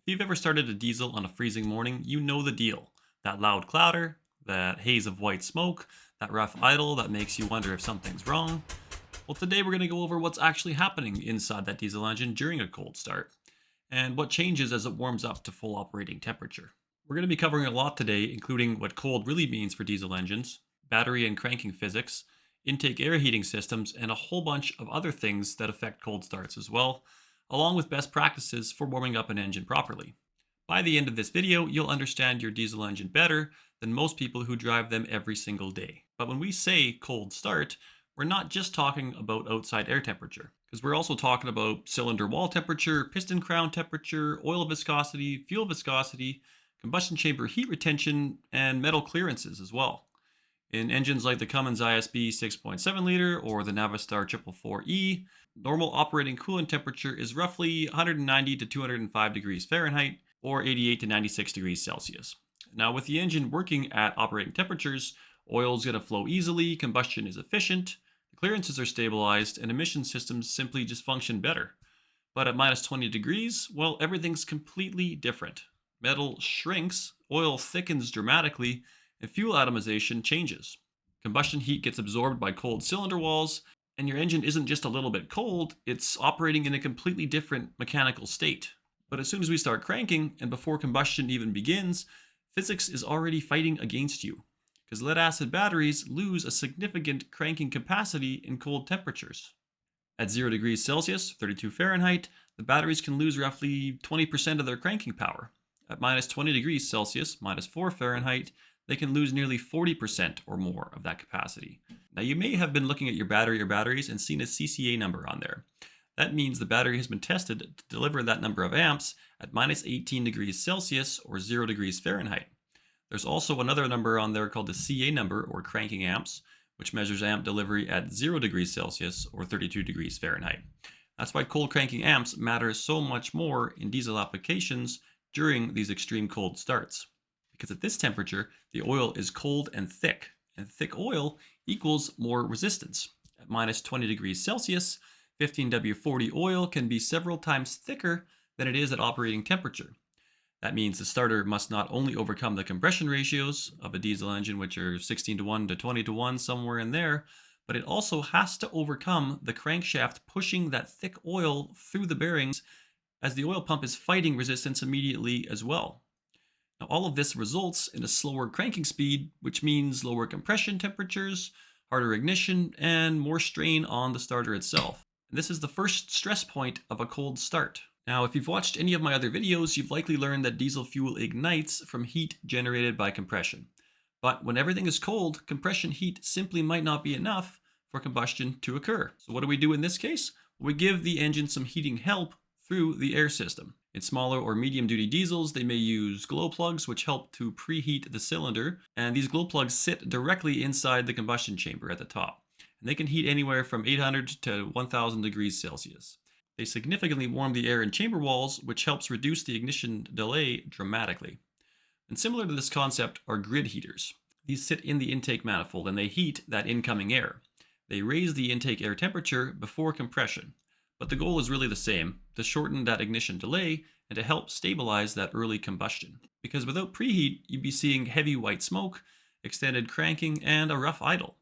you've ever started a diesel on a freezing morning, you know the deal. That loud clatter, that haze of white smoke, that rough idle that makes you wonder if something's wrong. Well, today we're going to go over what's actually happening inside that diesel engine during a cold start and what changes as it warms up to full operating temperature. We're going to be covering a lot today, including what cold really means for diesel engines, battery and cranking physics, intake air heating systems, and a whole bunch of other things that affect cold starts as well, along with best practices for warming up an engine properly. By the end of this video, you'll understand your diesel engine better than most people who drive them every single day. But when we say cold start, we're not just talking about outside air temperature, because we're also talking about cylinder wall temperature, piston crown temperature, oil viscosity, fuel viscosity, combustion chamber heat retention, and metal clearances as well. In engines like the Cummins ISB 6.7 liter or the Navistar 444E, normal operating coolant temperature is roughly 190 to 205 degrees Fahrenheit or 88 to 96 degrees Celsius. Now, with the engine working at operating temperatures, oil is going to flow easily, combustion is efficient, the clearances are stabilized, and emission systems simply just function better. But at minus 20 degrees, well, everything's completely different. Metal shrinks, oil thickens dramatically, and fuel atomization changes. Combustion heat gets absorbed by cold cylinder walls, and your engine isn't just a little bit cold, it's operating in a completely different mechanical state. But as soon as we start cranking, and before combustion even begins, physics is already fighting against you, because lead acid batteries lose a significant cranking capacity in cold temperatures. At 0 degrees Celsius, 32 Fahrenheit, the batteries can lose roughly 20% of their cranking power. At minus 20 degrees Celsius, minus 4 Fahrenheit, they can lose nearly 40% or more of that capacity. Now, you may have been looking at your battery or batteries and seen a CCA number on there. That means the battery has been tested to deliver that number of amps at minus 18 degrees Celsius or 0 degrees Fahrenheit. There's also another number on there called the CA number or cranking amps, which measures amp delivery at 0 degrees Celsius or 32 degrees Fahrenheit. That's why cold cranking amps matter so much more in diesel applications during these extreme cold starts. Because at this temperature, the oil is cold and thick oil equals more resistance. At minus 20 degrees Celsius, 15W40 oil can be several times thicker than it is at operating temperature. That means the starter must not only overcome the compression ratios of a diesel engine, which are 16 to 1 to 20 to 1, somewhere in there, but it also has to overcome the crankshaft pushing that thick oil through the bearings as the oil pump is fighting resistance immediately as well. Now, all of this results in a slower cranking speed, which means lower compression temperatures, harder ignition, and more strain on the starter itself. And this is the first stress point of a cold start. Now, if you've watched any of my other videos, you've likely learned that diesel fuel ignites from heat generated by compression. But when everything is cold, compression heat simply might not be enough for combustion to occur. So what do we do in this case? We give the engine some heating help through the air system. In smaller or medium duty diesels, they may use glow plugs, which help to preheat the cylinder. And these glow plugs sit directly inside the combustion chamber at the top. And they can heat anywhere from 800 to 1000 degrees Celsius. They significantly warm the air in chamber walls, which helps reduce the ignition delay dramatically. And similar to this concept are grid heaters. These sit in the intake manifold and they heat that incoming air. They raise the intake air temperature before compression. But the goal is really the same, to shorten that ignition delay and to help stabilize that early combustion. Because without preheat, you'd be seeing heavy white smoke, extended cranking, and a rough idle.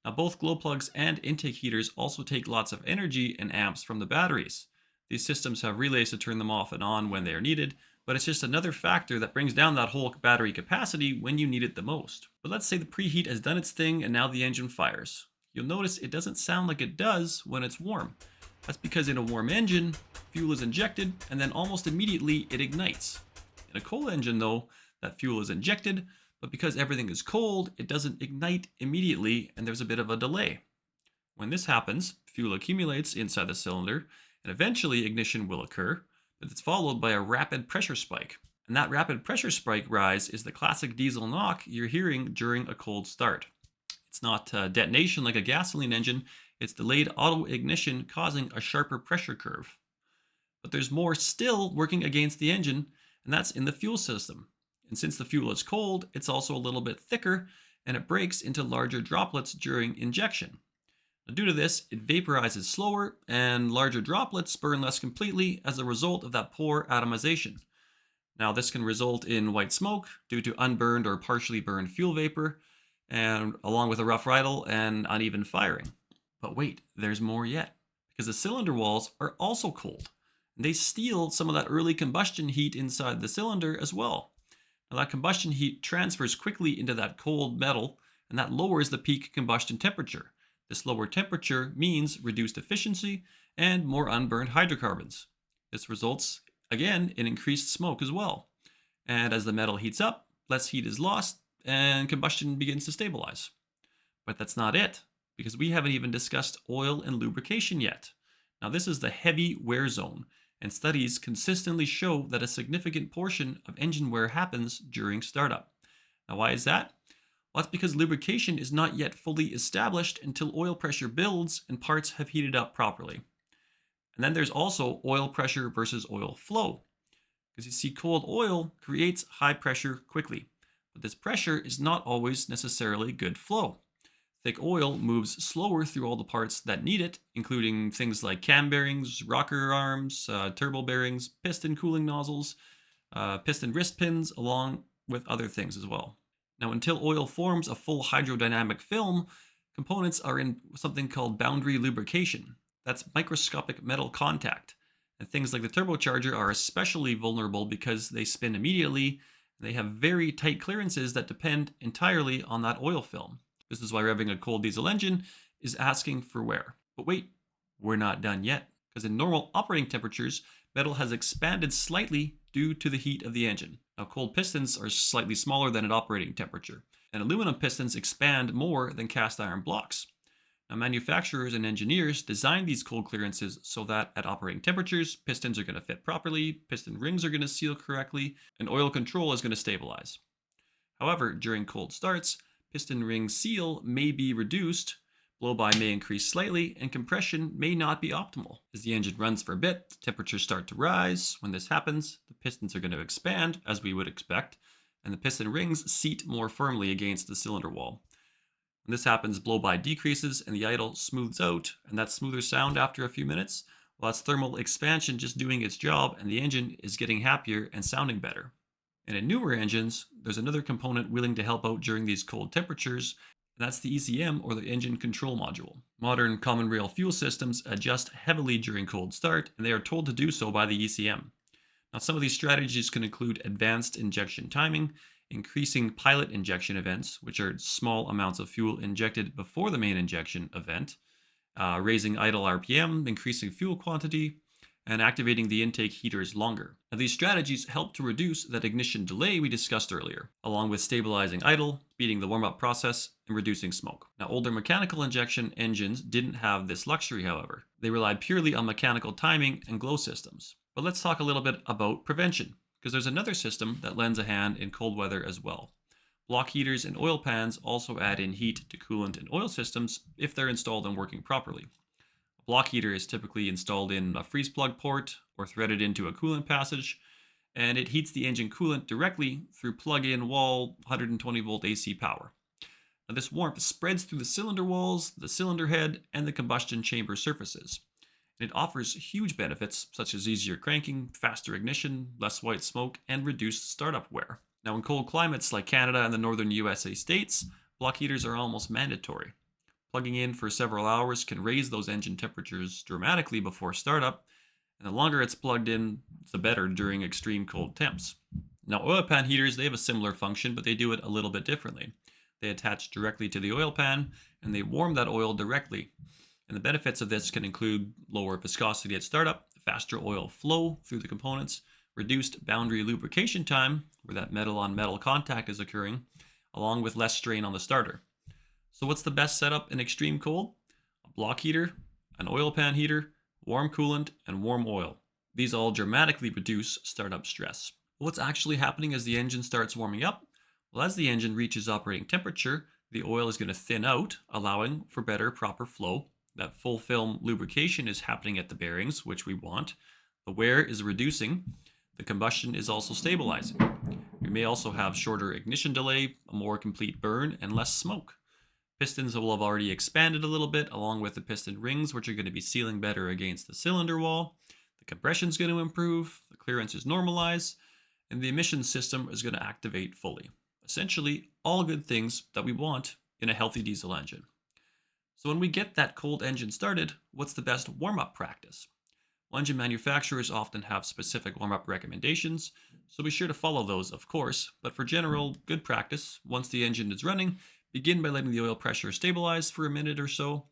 Now, both glow plugs and intake heaters also take lots of energy and amps from the batteries. These systems have relays to turn them off and on when they are needed, but it's just another factor that brings down that whole battery capacity when you need it the most. But let's say the preheat has done its thing and now the engine fires. You'll notice it doesn't sound like it does when it's warm. That's because in a warm engine, fuel is injected and then almost immediately it ignites. In a cold engine though, that fuel is injected, but because everything is cold, it doesn't ignite immediately and there's a bit of a delay. When this happens, fuel accumulates inside the cylinder and eventually ignition will occur, but it's followed by a rapid pressure spike. And that rapid pressure spike rise is the classic diesel knock you're hearing during a cold start. It's not detonation like a gasoline engine, it's delayed auto ignition causing a sharper pressure curve. But there's more still working against the engine, and that's in the fuel system. And since the fuel is cold, it's also a little bit thicker, and it breaks into larger droplets during injection. Now, due to this, it vaporizes slower, and larger droplets burn less completely as a result of that poor atomization. Now, this can result in white smoke due to unburned or partially burned fuel vapor, and along with a rough idle and uneven firing. But wait, there's more yet, because the cylinder walls are also cold. And they steal some of that early combustion heat inside the cylinder as well. Now, that combustion heat transfers quickly into that cold metal, and that lowers the peak combustion temperature. This lower temperature means reduced efficiency and more unburned hydrocarbons. This results, again, in increased smoke as well. And as the metal heats up, less heat is lost, and combustion begins to stabilize. But that's not it, because we haven't even discussed oil and lubrication yet. Now, this is the heavy wear zone, and studies consistently show that a significant portion of engine wear happens during startup. Now, why is that? Well, that's because lubrication is not yet fully established until oil pressure builds and parts have heated up properly. And then there's also oil pressure versus oil flow. Because you see, cold oil creates high pressure quickly, but this pressure is not always necessarily good flow. Thick oil moves slower through all the parts that need it, including things like cam bearings, rocker arms, turbo bearings, piston cooling nozzles, piston wrist pins, along with other things as well. Now, until oil forms a full hydrodynamic film, components are in something called boundary lubrication. That's microscopic metal contact. And things like the turbocharger are especially vulnerable because they spin immediately. And they have very tight clearances that depend entirely on that oil film. This is why revving a cold diesel engine is asking for wear. But wait, we're not done yet. Because in normal operating temperatures, metal has expanded slightly due to the heat of the engine. Now, cold pistons are slightly smaller than at operating temperature, and aluminum pistons expand more than cast iron blocks. Now, manufacturers and engineers design these cold clearances so that at operating temperatures, pistons are going to fit properly, piston rings are going to seal correctly, and oil control is going to stabilize. However, during cold starts, piston ring seal may be reduced, blow-by may increase slightly, and compression may not be optimal. As the engine runs for a bit, temperatures start to rise. When this happens, the pistons are going to expand, as we would expect, and the piston rings seat more firmly against the cylinder wall. When this happens, blow-by decreases and the idle smooths out, and that smoother sound after a few minutes, well, that's thermal expansion just doing its job, and the engine is getting happier and sounding better. And in newer engines, there's another component willing to help out during these cold temperatures, and that's the ECM, or the engine control module. Modern common rail fuel systems adjust heavily during cold start, and they are told to do so by the ECM. Now, some of these strategies can include advanced injection timing, increasing pilot injection events, which are small amounts of fuel injected before the main injection event, raising idle RPM, increasing fuel quantity, and activating the intake heaters longer. Now, these strategies help to reduce that ignition delay we discussed earlier, along with stabilizing idle, speeding the warm-up process, and reducing smoke. Now, older mechanical injection engines didn't have this luxury, however. They relied purely on mechanical timing and glow systems. But let's talk a little bit about prevention, because there's another system that lends a hand in cold weather as well. Block heaters and oil pans also add in heat to coolant and oil systems if they're installed and working properly. A block heater is typically installed in a freeze plug port or threaded into a coolant passage, and it heats the engine coolant directly through plug-in wall 120 volt AC power. Now, this warmth spreads through the cylinder walls, the cylinder head, and the combustion chamber surfaces. And it offers huge benefits such as easier cranking, faster ignition, less white smoke, and reduced startup wear. Now, in cold climates like Canada and the northern USA states, block heaters are almost mandatory. Plugging in for several hours can raise those engine temperatures dramatically before startup, and the longer it's plugged in, the better during extreme cold temps. Now, oil pan heaters, they have a similar function, but they do it a little bit differently. They attach directly to the oil pan, and they warm that oil directly. And the benefits of this can include lower viscosity at startup, faster oil flow through the components, reduced boundary lubrication time, where that metal-on-metal contact is occurring, along with less strain on the starter. So what's the best setup in extreme cold? A block heater, an oil pan heater, warm coolant, and warm oil. These all dramatically reduce startup stress. What's actually happening as the engine starts warming up? Well, as the engine reaches operating temperature, the oil is going to thin out, allowing for better proper flow. That full film lubrication is happening at the bearings, which we want. The wear is reducing. The combustion is also stabilizing. We may also have shorter ignition delay, a more complete burn, and less smoke. Pistons will have already expanded a little bit, along with the piston rings, which are going to be sealing better against the cylinder wall. The compression is going to improve, the clearance is normalized, and the emissions system is going to activate fully. Essentially, all good things that we want in a healthy diesel engine. So when we get that cold engine started, what's the best warm-up practice? Well, engine manufacturers often have specific warm-up recommendations, so be sure to follow those, of course. But for general good practice, once the engine is running, begin by letting the oil pressure stabilize for a minute or so.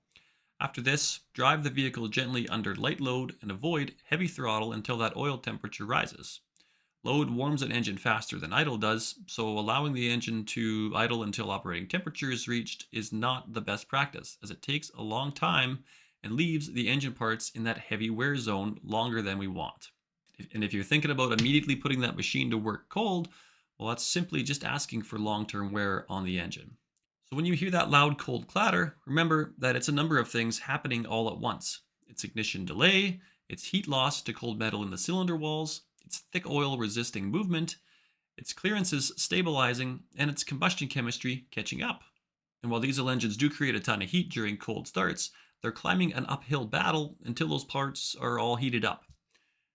After this, drive the vehicle gently under light load and avoid heavy throttle until that oil temperature rises. Load warms an engine faster than idle does, so allowing the engine to idle until operating temperature is reached is not the best practice, as it takes a long time and leaves the engine parts in that heavy wear zone longer than we want. And if you're thinking about immediately putting that machine to work cold, well, that's simply just asking for long-term wear on the engine. So when you hear that loud cold clatter, remember that it's a number of things happening all at once. It's ignition delay, it's heat loss to cold metal in the cylinder walls, it's thick oil resisting movement, its clearances stabilizing, and its combustion chemistry catching up. And while diesel engines do create a ton of heat during cold starts, they're climbing an uphill battle until those parts are all heated up.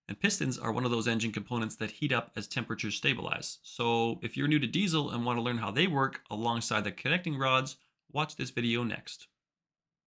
And pistons are one of those engine components that heat up as temperatures stabilize. So if you're new to diesel and want to learn how they work alongside the connecting rods, watch this video next.